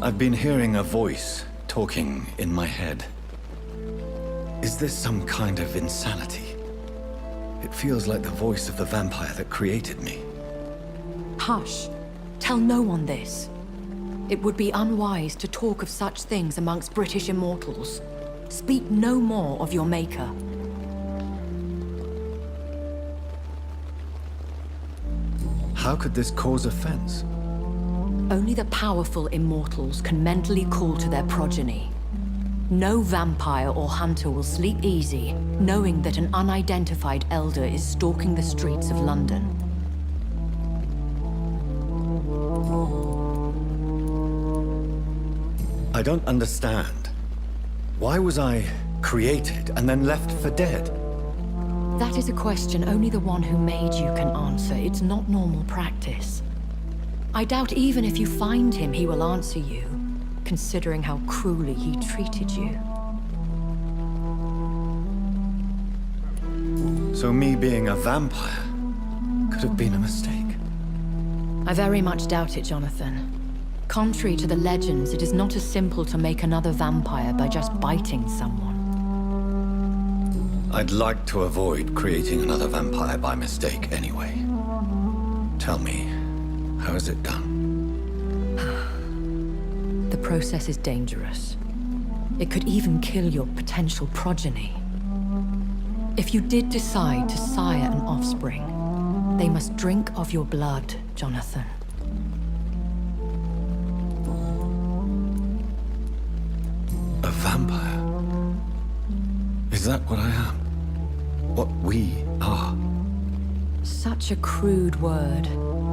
I've been hearing a voice talking in my head. Is this some kind of insanity? It feels like the voice of the vampire that created me. Hush. Tell no one this. It would be unwise to talk of such things amongst British immortals. Speak no more of your maker. How could this cause offense? Only the powerful immortals can mentally call to their progeny. No vampire or hunter will sleep easy, knowing that an unidentified elder is stalking the streets of London. I don't understand. Why was I created and then left for dead? That is a question only the one who made you can answer. It's not normal practice. I doubt even if you find him, he will answer you, considering how cruelly he treated you. So me being a vampire could have been a mistake. I very much doubt it, Jonathan. Contrary to the legends, it is not as simple to make another vampire by just biting someone. I'd like to avoid creating another vampire by mistake anyway. Tell me, how is it done? The process is dangerous. It could even kill your potential progeny. If you did decide to sire an offspring, they must drink of your blood, Jonathan. A vampire? Is that what I am? What we are? Such a crude word,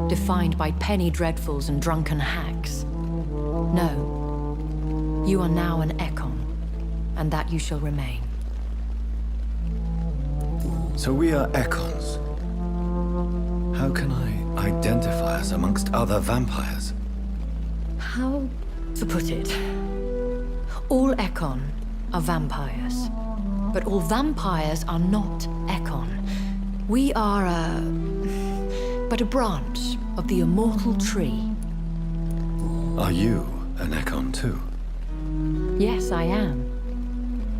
defined by penny dreadfuls and drunken hacks. No. You are now an Ekon, and that you shall remain. So we are Ekons. How can I identify us amongst other vampires? How to put it? All Ekon are vampires, but all vampires are not Ekon. We are but a branch of the immortal tree. Are you an Ekon too? Yes, I am.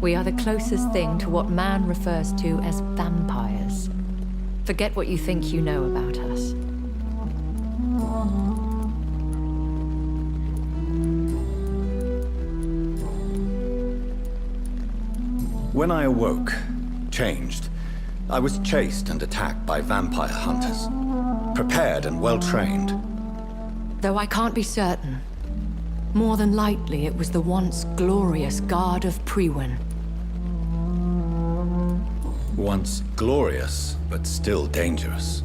We are the closest thing to what man refers to as vampires. Forget what you think you know about us. When I awoke, changed, I was chased and attacked by vampire hunters. Prepared and well-trained. Though I can't be certain, more than likely it was the once glorious Guard of Priwen. Once glorious, but still dangerous.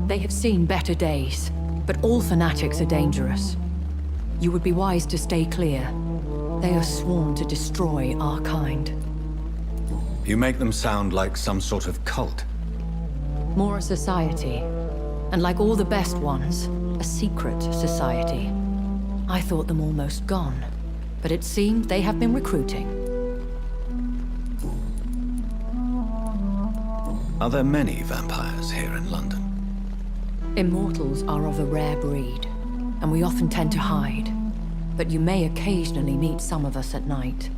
They have seen better days, but all fanatics are dangerous. You would be wise to stay clear. They are sworn to destroy our kind. You make them sound like some sort of cult. More a society, and like all the best ones, a secret society. I thought them almost gone, but it seemed they have been recruiting. Are there many vampires here in London? Immortals are of a rare breed, and we often tend to hide. But you may occasionally meet some of us at night.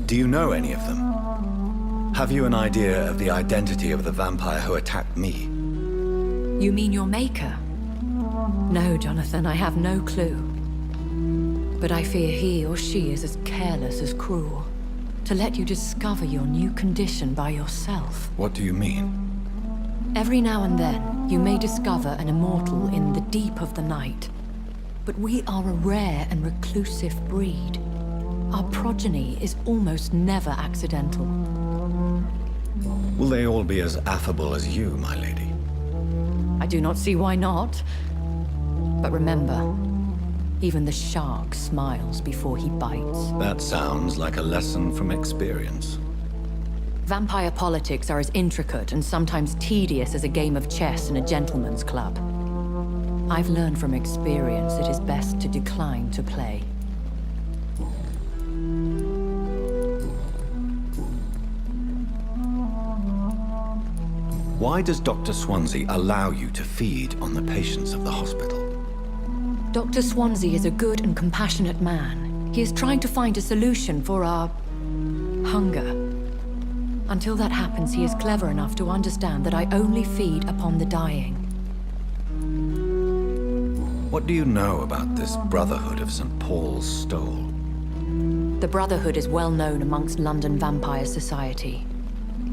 Do you know any of them? Have you an idea of the identity of the vampire who attacked me? You mean your maker? No, Jonathan, I have no clue. But I fear he or she is as careless as cruel. To let you discover your new condition by yourself. What do you mean? Every now and then, you may discover an immortal in the deep of the night. But we are a rare and reclusive breed. Our progeny is almost never accidental. Will they all be as affable as you, my lady? I do not see why not. But remember, even the shark smiles before he bites. That sounds like a lesson from experience. Vampire politics are as intricate and sometimes tedious as a game of chess in a gentleman's club. I've learned from experience it is best to decline to play. Why does Dr. Swansea allow you to feed on the patients of the hospital? Dr. Swansea is a good and compassionate man. He is trying to find a solution for our hunger. Until that happens, he is clever enough to understand that I only feed upon the dying. What do you know about this Brotherhood of St. Paul's Stole? The Brotherhood is well known amongst London vampire society.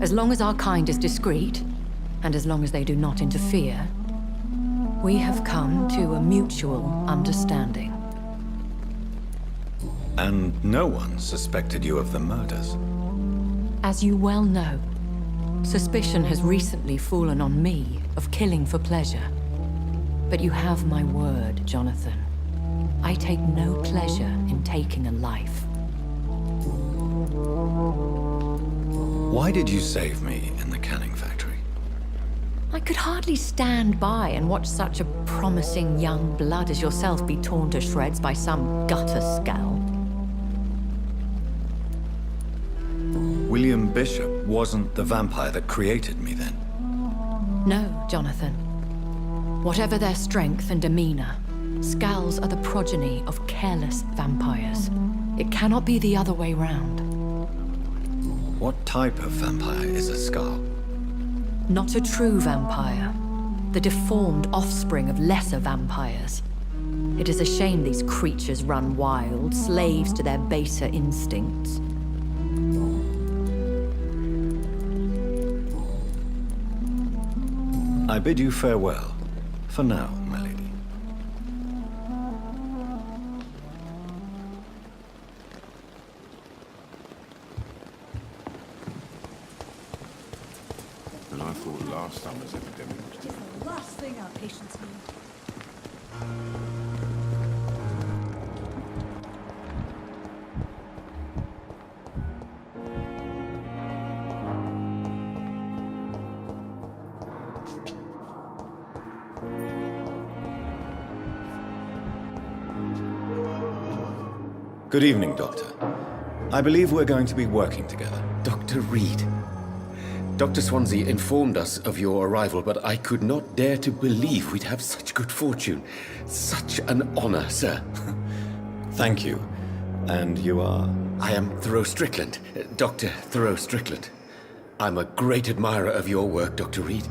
As long as our kind is discreet, and as long as they do not interfere, we have come to a mutual understanding. And no one suspected you of the murders? As you well know, suspicion has recently fallen on me of killing for pleasure. But you have my word, Jonathan. I take no pleasure in taking a life. Why did you save me in the canning factory? I could hardly stand by and watch such a promising young blood as yourself be torn to shreds by some gutter scowl. William Bishop wasn't the vampire that created me then? No, Jonathan. Whatever their strength and demeanor, scowls are the progeny of careless vampires. It cannot be the other way round. What type of vampire is a skull? Not a true vampire. The deformed offspring of lesser vampires. It is a shame these creatures run wild, slaves to their baser instincts. I bid you farewell. For now, my lady. And I thought last summer's epidemic was It is the last thing our patients need. Good evening, Doctor. I believe we're going to be working together. Dr. Reed. Dr. Swansea informed us of your arrival, but I could not dare to believe we'd have such good fortune. Such an honor, sir. Thank you. And you are? I am Thoreau Strickland, Dr. Thoreau Strickland. I'm a great admirer of your work, Dr. Reed.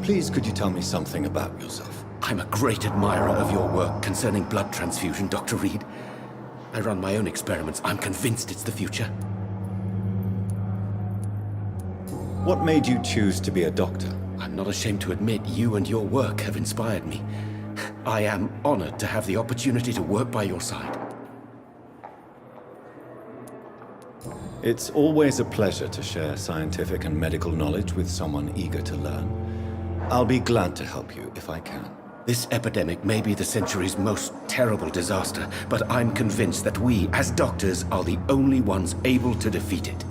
Please, could you tell me something about yourself? I'm a great admirer of your work concerning blood transfusion, Dr. Reed. I run my own experiments. I'm convinced it's the future. What made you choose to be a doctor? I'm not ashamed to admit you and your work have inspired me. I am honored to have the opportunity to work by your side. It's always a pleasure to share scientific and medical knowledge with someone eager to learn. I'll be glad to help you if I can. This epidemic may be the century's most terrible disaster, but I'm convinced that we, as doctors, are the only ones able to defeat it.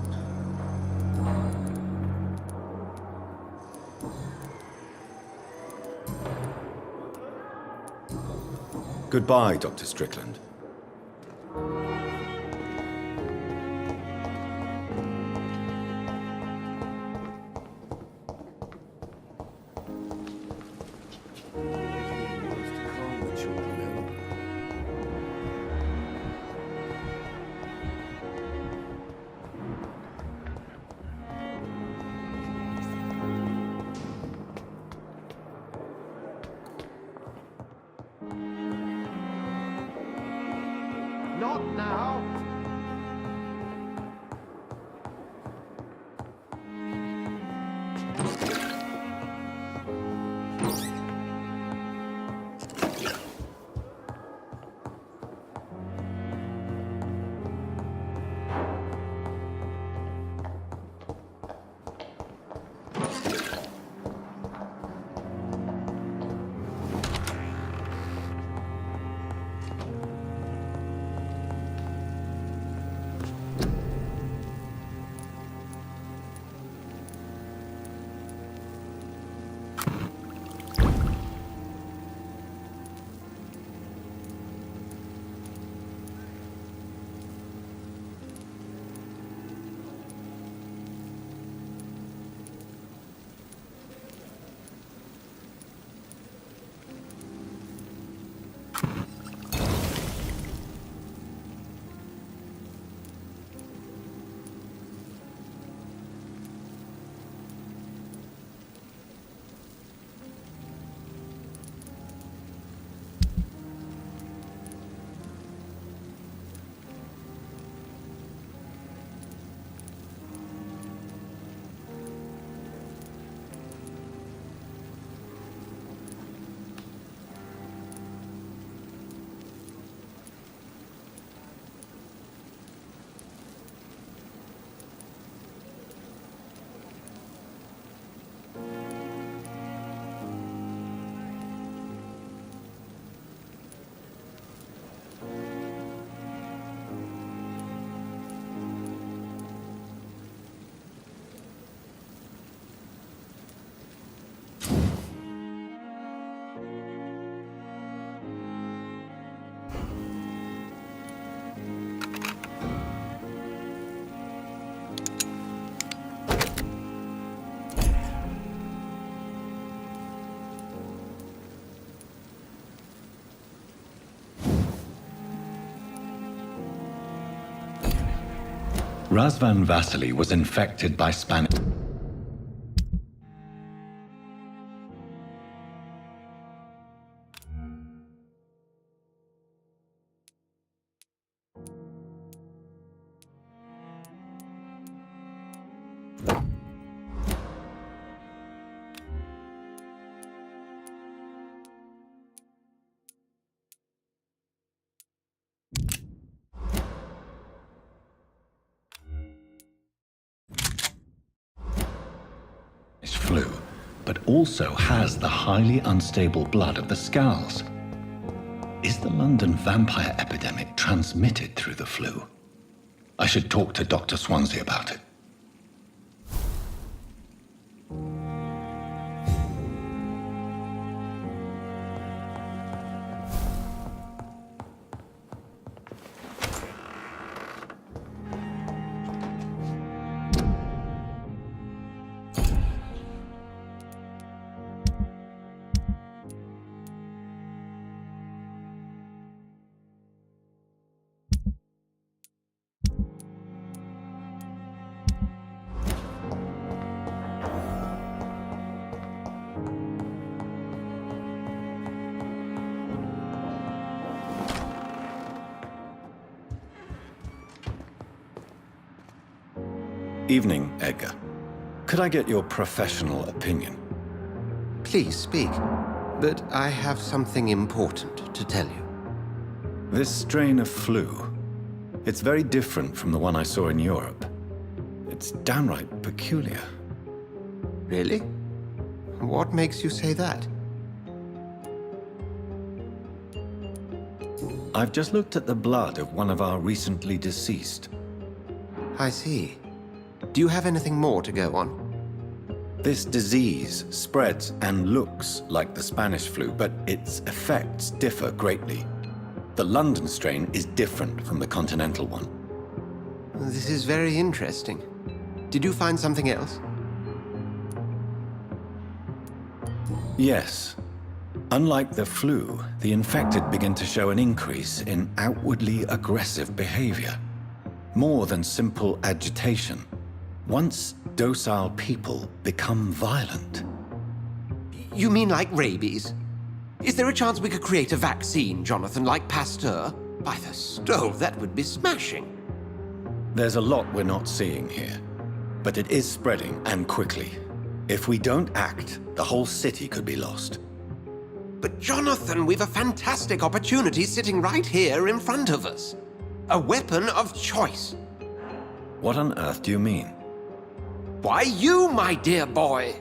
Goodbye, Dr. Strickland. Not now. Razvan Vasily was infected by Spanish. Flu, but also has the highly unstable blood of the Skulls. Is the London vampire epidemic transmitted through the flu? I should talk to Dr. Swansea about it. Evening, Edgar. Could I get your professional opinion? Please speak, but I have something important to tell you. This strain of flu, it's very different from the one I saw in Europe. It's downright peculiar. Really? What makes you say that? I've just looked at the blood of one of our recently deceased. I see. Do you have anything more to go on? This disease spreads and looks like the Spanish flu, but its effects differ greatly. The London strain is different from the continental one. This is very interesting. Did you find something else? Yes. Unlike the flu, the infected begin to show an increase in outwardly aggressive behavior. More than simple agitation. Once docile people become violent. You mean like rabies? Is there a chance we could create a vaccine, Jonathan, like Pasteur? By the stove, that would be smashing. There's a lot we're not seeing here, but it is spreading, and quickly. If we don't act, the whole city could be lost. But Jonathan, we've a fantastic opportunity sitting right here in front of us. A weapon of choice. What on earth do you mean? Why, you, my dear boy.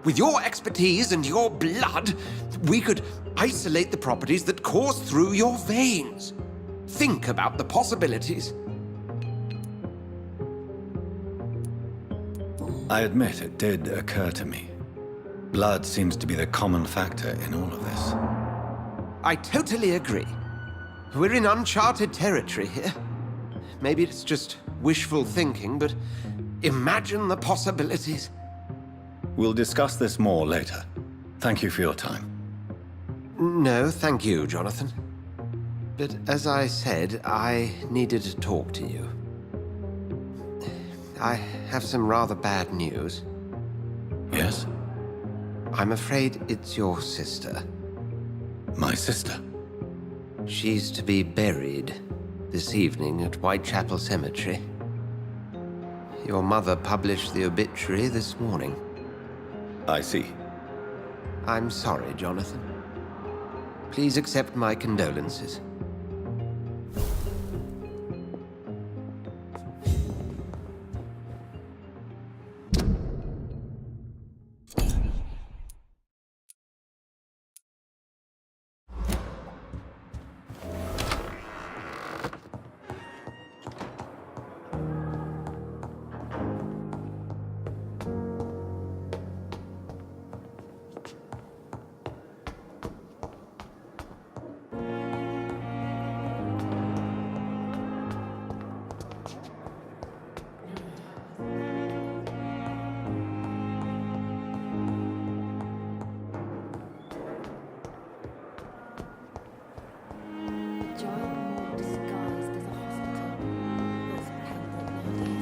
With your expertise and your blood, we could isolate the properties that course through your veins. Think about the possibilities. I admit it did occur to me. Blood seems to be the common factor in all of this. I totally agree. We're in uncharted territory here. Maybe it's just wishful thinking, but imagine the possibilities. We'll discuss this more later. Thank you for your time. No, thank you, Jonathan. But as I said, I needed to talk to you. I have some rather bad news. Yes? I'm afraid it's your sister. My sister? She's to be buried this evening at Whitechapel Cemetery. Your mother published the obituary this morning. I see. I'm sorry, Jonathan. Please accept my condolences.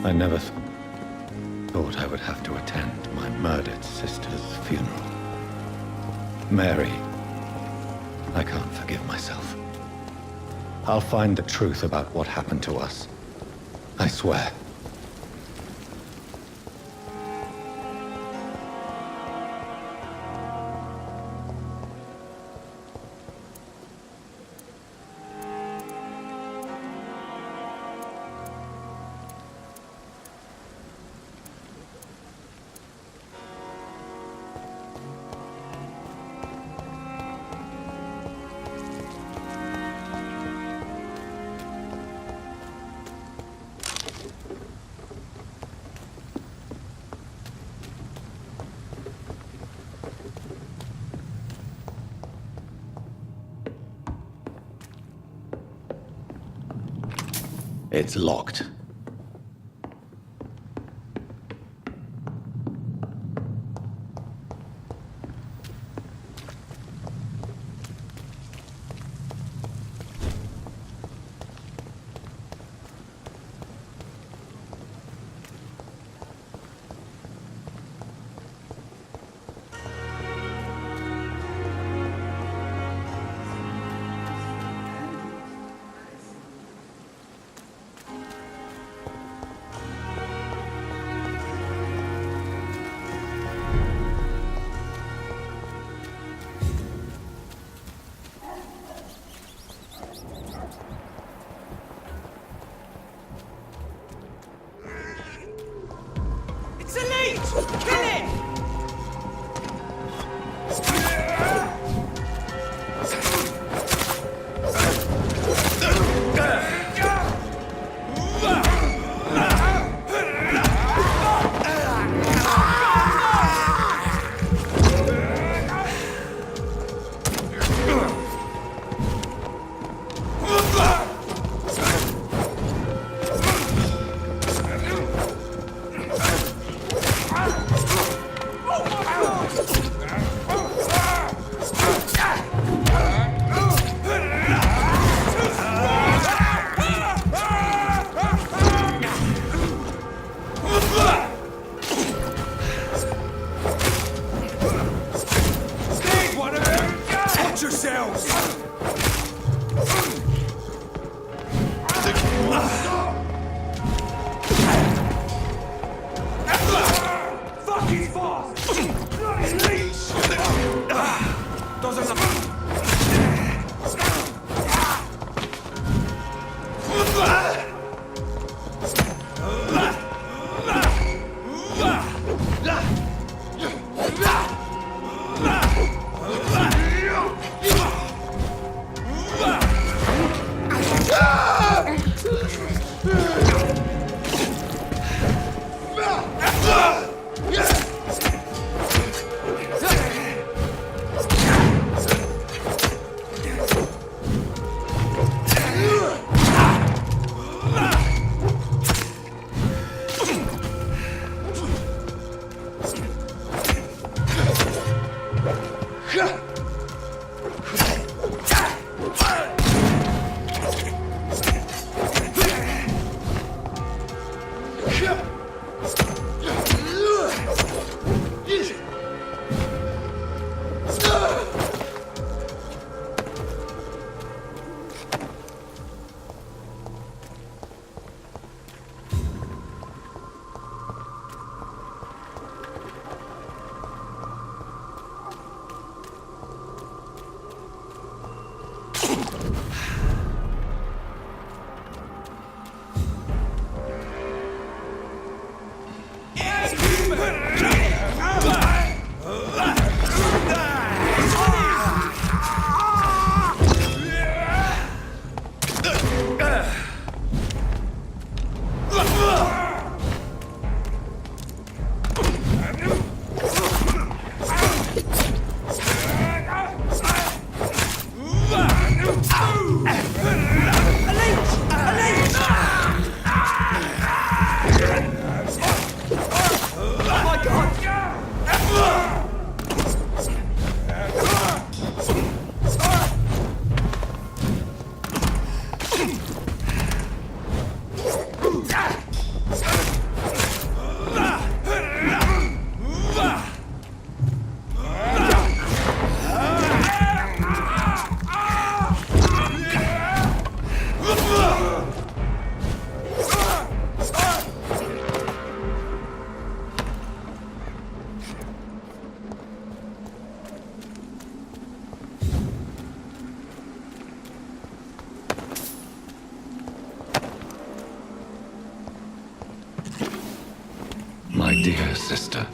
I never thought I would have to attend my murdered sister's funeral. Mary, I can't forgive myself. I'll find the truth about what happened to us. I swear. It's locked. It's a leech! Kill it! my dear sister.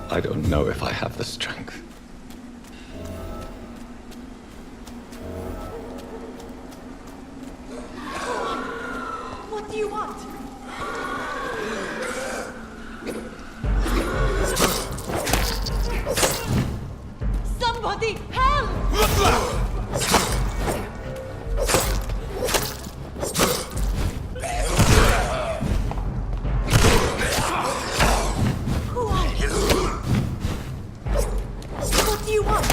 I don't know if I have the strength. What do you want? Somebody help! Who are you? What do you want?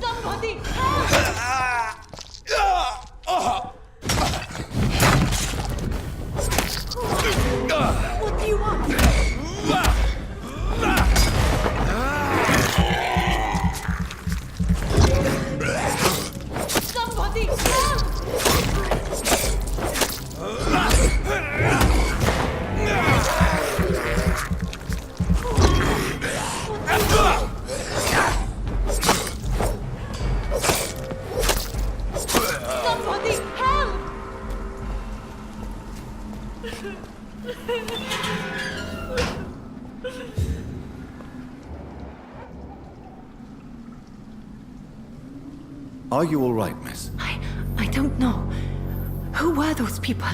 Somebody help! What do you want? Somebody help! Somebody help! Are you all right, miss? I don't know. Who were those people?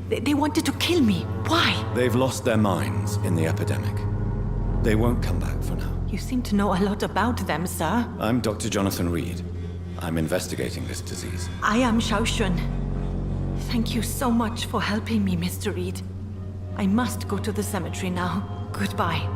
They wanted to kill me. Why? They've lost their minds in the epidemic. They won't come back for now. You seem to know a lot about them, sir. I'm Dr. Jonathan Reed. I'm investigating this disease. I am Xiaoxun. Thank you so much for helping me, Mr. Reed. I must go to the cemetery now. Goodbye.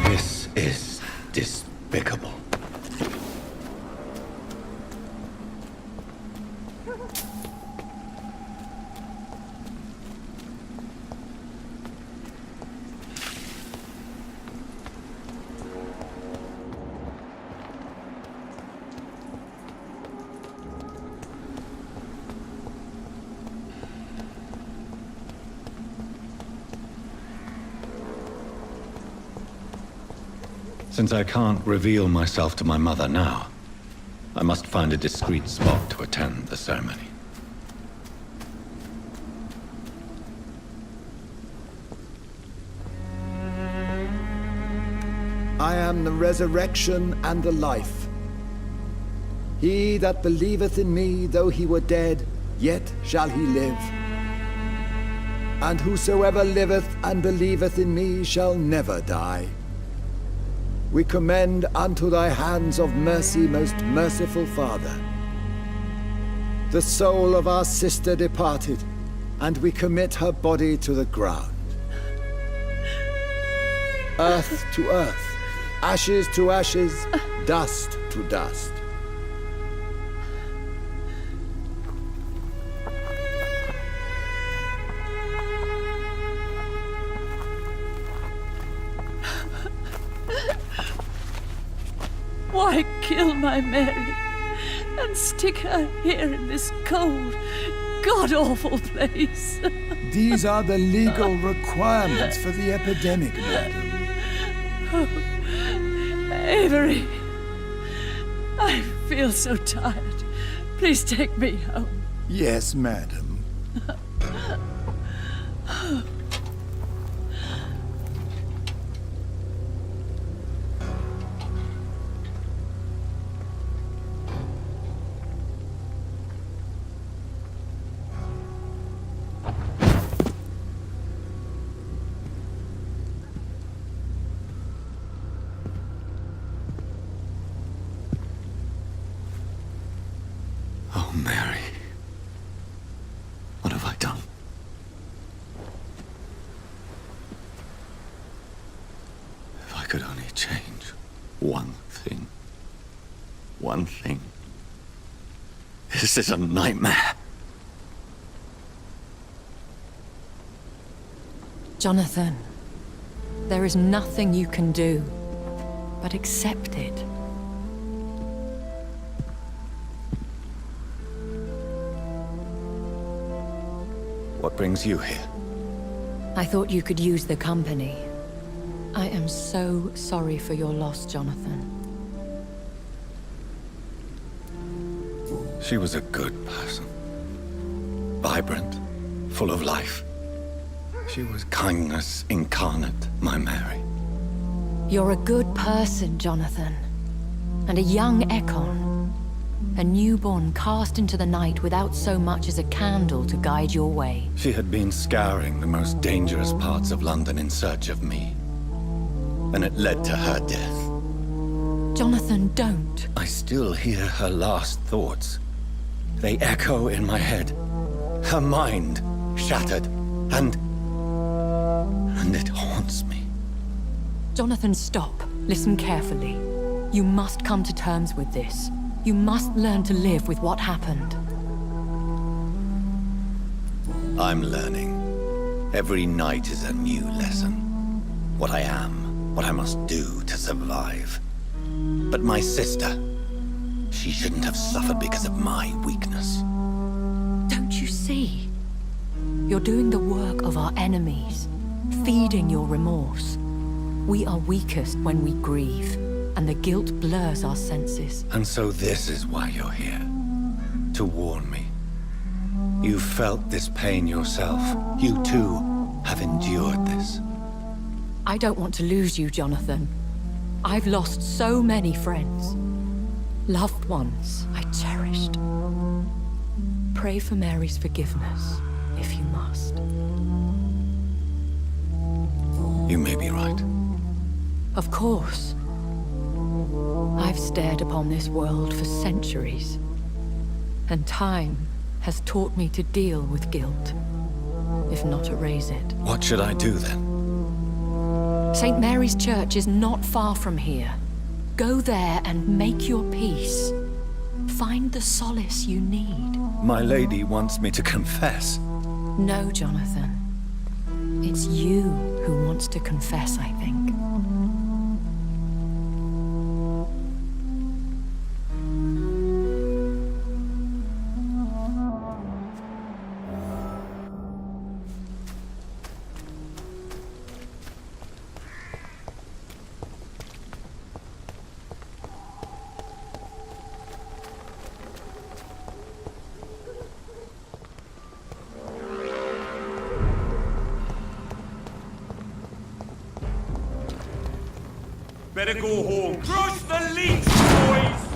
This is despicable. Since I can't reveal myself to my mother now, I must find a discreet spot to attend the ceremony. I am the resurrection and the life. He that believeth in me, though he were dead, yet shall he live. And whosoever liveth and believeth in me shall never die. We commend unto thy hands of mercy, most merciful Father, the soul of our sister departed, and we commit her body to the ground. Earth to earth, ashes to ashes, dust to dust. Why kill my Mary and stick her here in this cold, god-awful place? These are the legal requirements for the epidemic, madam. Avery, I feel so tired. Please take me home. Yes, madam. Oh, Mary. What have I done? If I could only change one thing. One thing. This is a nightmare. Jonathan, there is nothing you can do but accept it. What brings you here? I thought you could use the company. I am so sorry for your loss, Jonathan. She was a good person. Vibrant, full of life. She was kindness incarnate, my Mary. You're a good person, Jonathan. And a young Ekon. A newborn cast into the night without so much as a candle to guide your way. She had been scouring the most dangerous parts of London in search of me. And it led to her death. Jonathan, don't. I still hear her last thoughts. They echo in my head. Her mind shattered, and it haunts me. Jonathan, stop. Listen carefully. You must come to terms with this. You must learn to live with what happened. I'm learning. Every night is a new lesson. What I am, what I must do to survive. But my sister, she shouldn't have suffered because of my weakness. Don't you see? You're doing the work of our enemies, feeding your remorse. We are weakest when we grieve, and the guilt blurs our senses. And so this is why you're here. To warn me. You've felt this pain yourself. You too have endured this. I don't want to lose you, Jonathan. I've lost so many friends. Loved ones I cherished. Pray for Mary's forgiveness, if you must. You may be right. Of course. I've stared upon this world for centuries, and time has taught me to deal with guilt, if not erase it. What should I do then? St. Mary's Church is not far from here. Go there and make your peace. Find the solace you need. My lady wants me to confess. No, Jonathan. It's you who wants to confess, I think. better go home. Crush the leech, boys!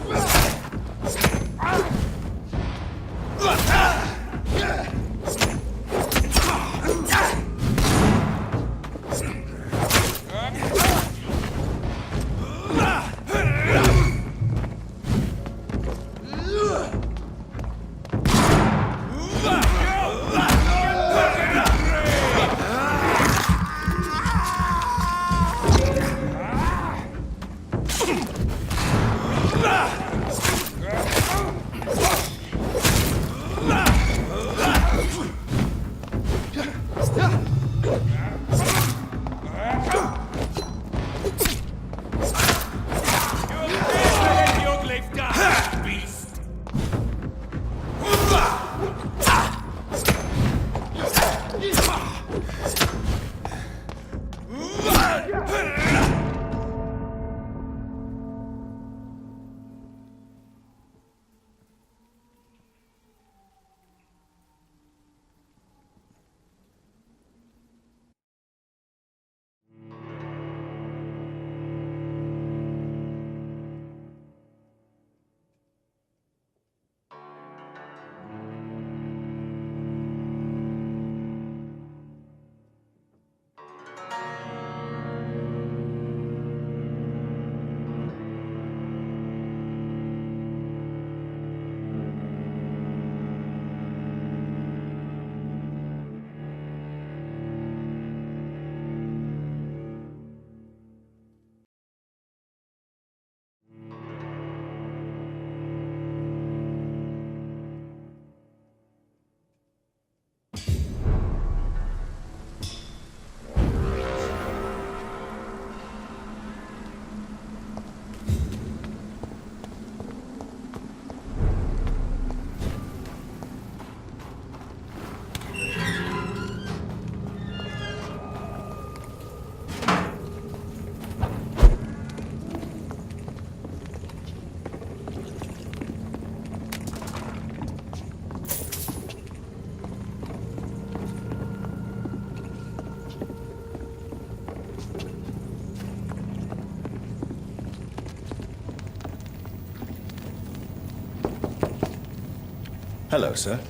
Hello, sir.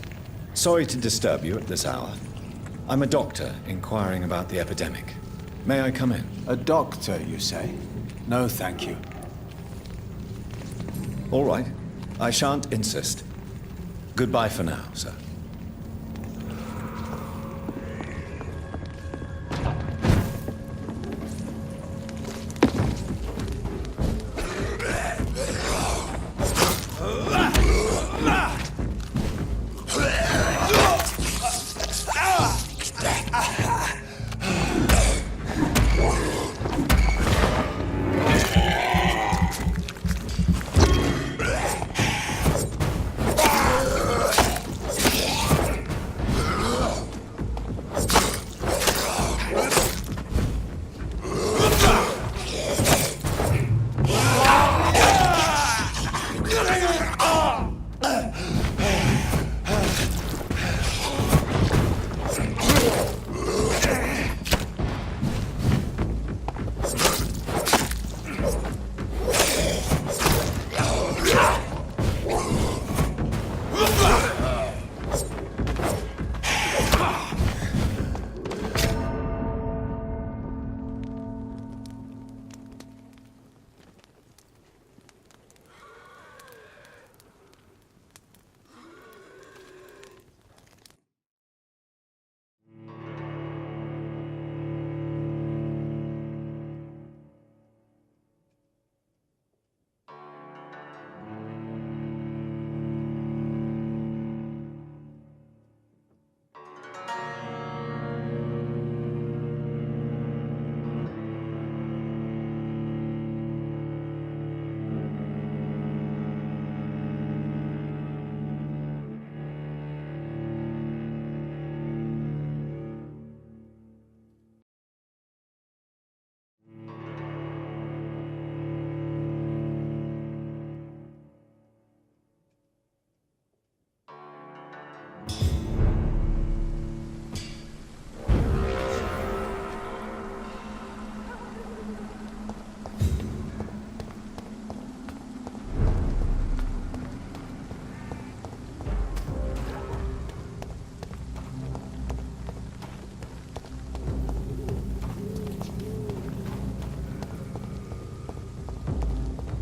Sorry to disturb you at this hour. I'm a doctor inquiring about the epidemic. May I come in? A doctor, you say? No, thank you. All right. I shan't insist. Goodbye for now, sir.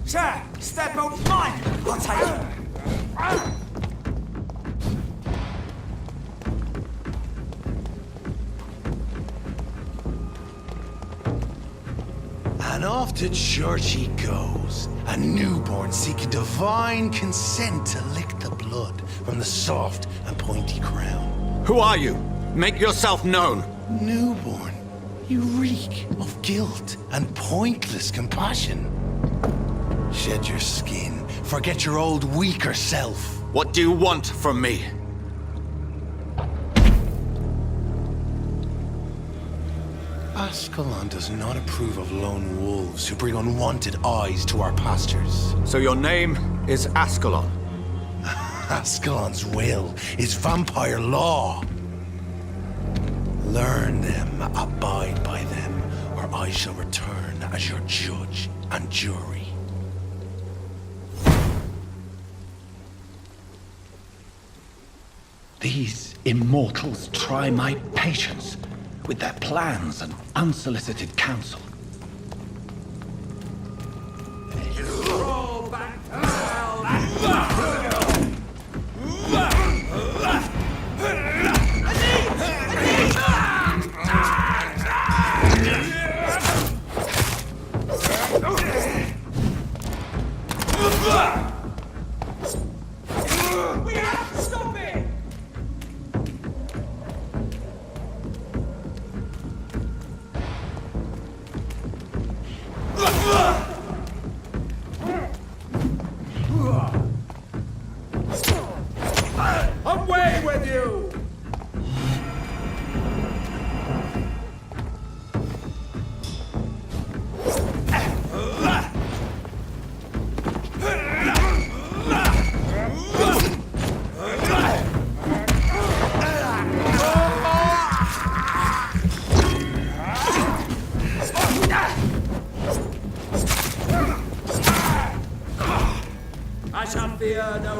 Sir, step out mine! I'll take it! And off to church he goes, a newborn seeking divine consent to lick the blood from the soft and pointy crown. Who are you? Make yourself known. Newborn, you reek of guilt and pointless compassion. Shed your skin, forget your old weaker self. What do you want from me? Ascalon does not approve of lone wolves who bring unwanted eyes to our pastures. So your name is Ascalon? Ascalon's will is vampire law. Learn them, abide by them, or I shall return as your judge and jury. These immortals try my patience with their plans and unsolicited counsel. Roll back to hell and... We have to stop it! Away with you! I shall fear no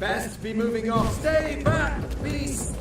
Best be moving off. Stay back, beast!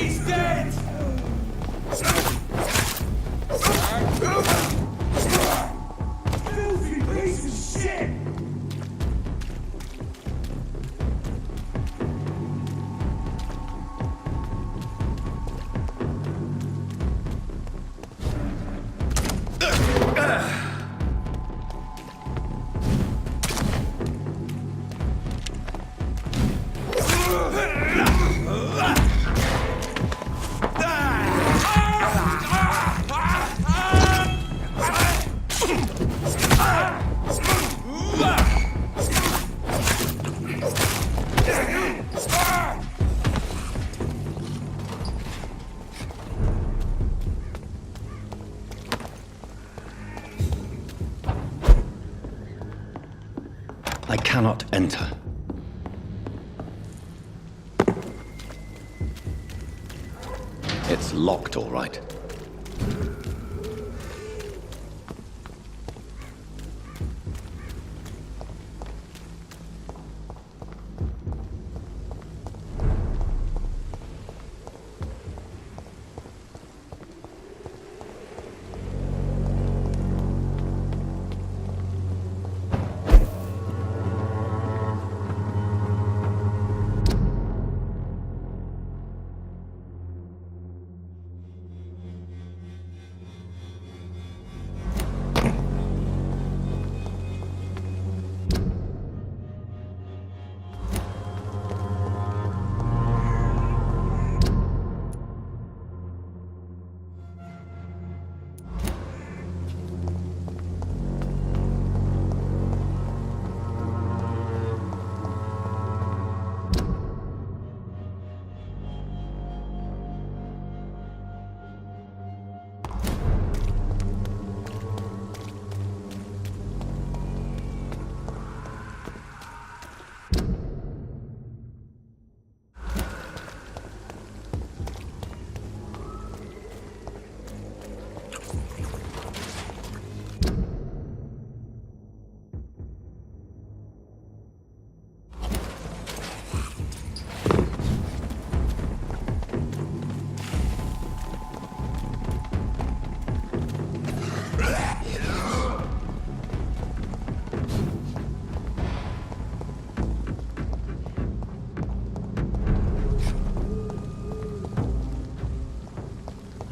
He's dead! Filthy piece of shit! I cannot enter. It's locked, all right.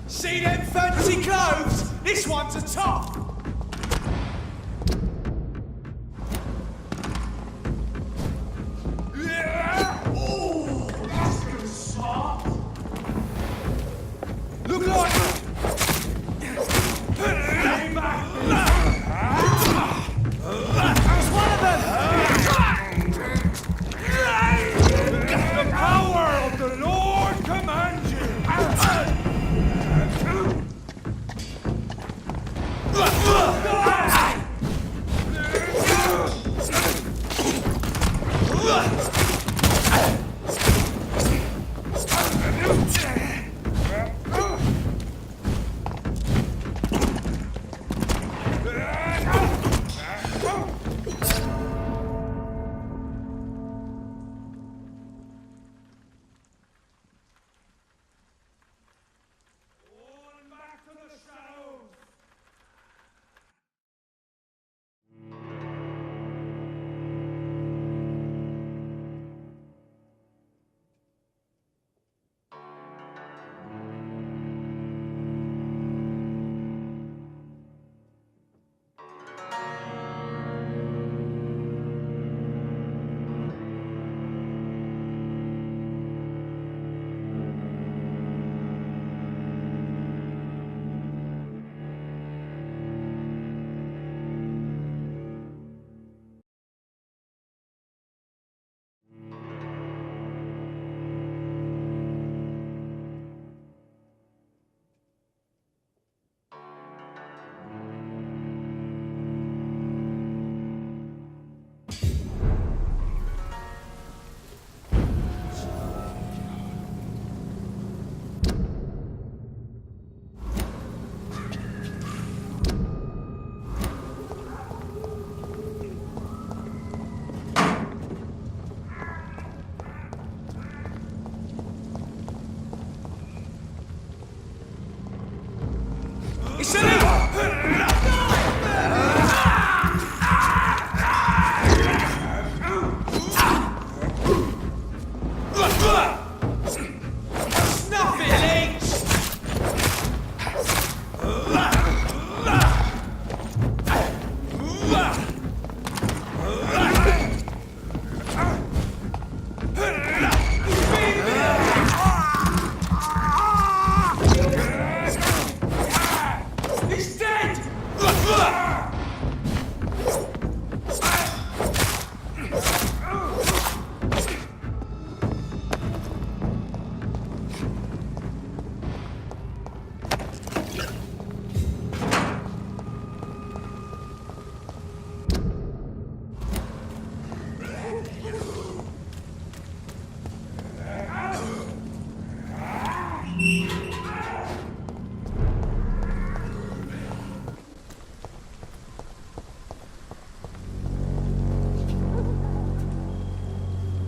See them fancy clothes? This one's a top! Oh, that's good smart! Look like... Lay back! That's one of them! The power of the Lord commands you!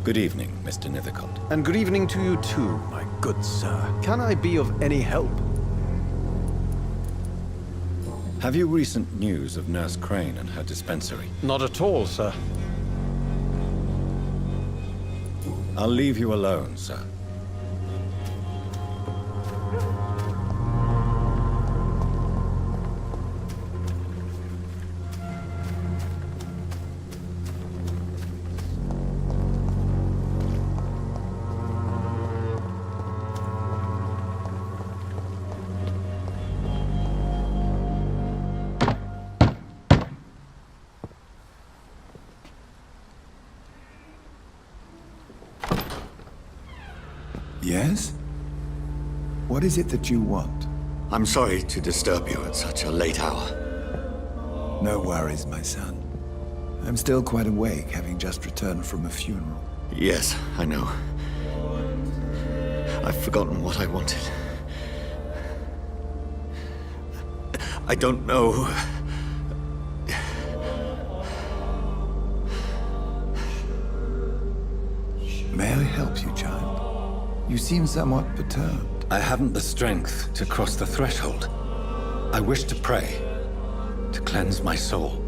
Good evening, Mr. Nethercott. And good evening to you too, my good sir. Can I be of any help? Have you recent news of Nurse Crane and her dispensary? Not at all, sir. I'll leave you alone, sir. Yes? What is it that you want? I'm sorry to disturb you at such a late hour. No worries, my son. I'm still quite awake, having just returned from a funeral. Yes, I know. I've forgotten what I wanted. I don't know. May I help you, child? You seem somewhat perturbed. I haven't the strength to cross the threshold. I wish to pray, to cleanse my soul.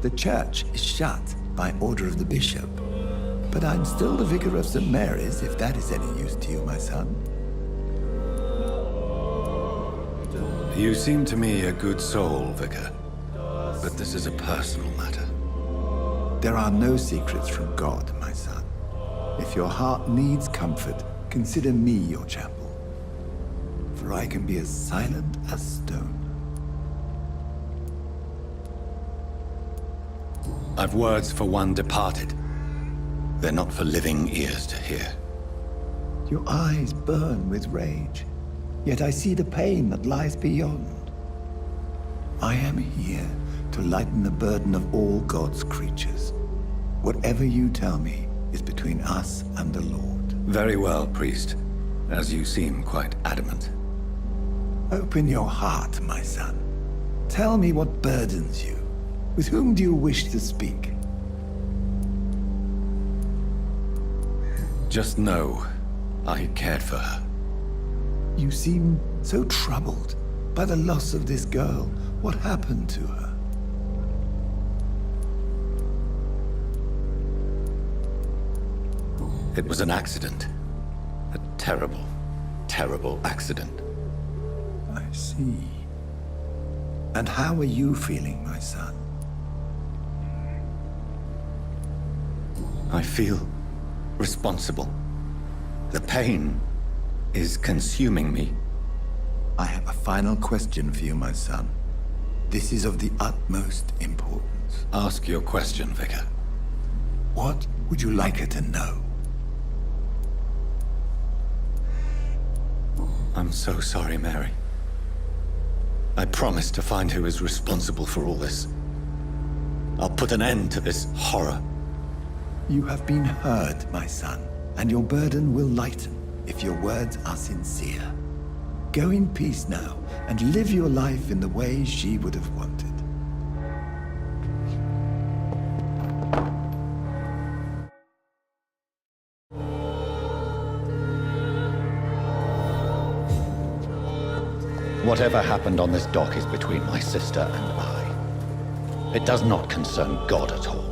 The church is shut by order of the bishop. But I'm still the vicar of St. Mary's, if that is any use to you, my son. You seem to me a good soul, Vicar. But this is a personal matter. There are no secrets from God, my son. If your heart needs comfort, consider me your chapel. For I can be as silent as stone. I've words for one departed. They're not for living ears to hear. Your eyes burn with rage, yet I see the pain that lies beyond. I am here to lighten the burden of all God's creatures. Whatever you tell me is between us and the Lord. Very well, priest, as you seem quite adamant. Open your heart, my son. Tell me what burdens you. With whom do you wish to speak? Just know, I cared for her. You seem so troubled by the loss of this girl. What happened to her? It was an accident. A terrible, terrible accident. I see. And how are you feeling, my son? I feel responsible. The pain is consuming me. I have a final question for you, my son. This is of the utmost importance. Ask your question, Vicar. What would you like her to know? I'm so sorry, Mary. I promise to find who is responsible for all this. I'll put an end to this horror. You have been heard, my son, and your burden will lighten if your words are sincere. Go in peace now, and live your life in the way she would have wanted. Whatever happened on this dock is between my sister and I. It does not concern God at all.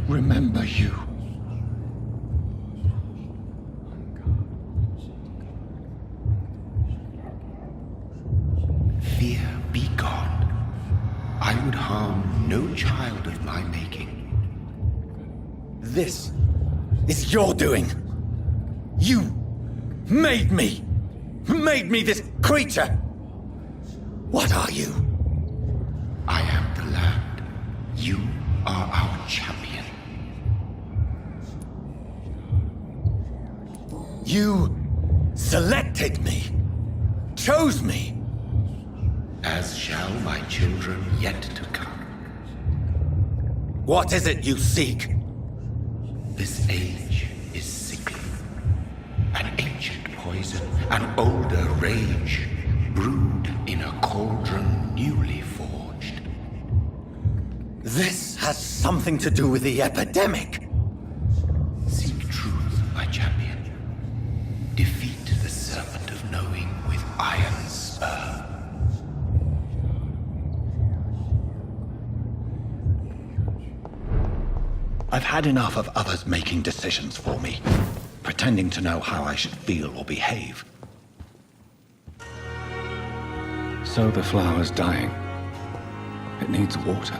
Remember you. Fear be gone. I would harm no child of my making. This is your doing. You made me this creature. What are you? I am the land. You are our champion. You selected me, chose me. As shall my children yet to come. What is it you seek? This age is sickly. An ancient poison, an older rage, brewed in a cauldron newly forged. This has something to do with the epidemic. Seek truth, my champion. Defeat the serpent of knowing with iron spur. I've had enough of others making decisions for me, pretending to know how I should feel or behave. So the flower's dying. It needs water.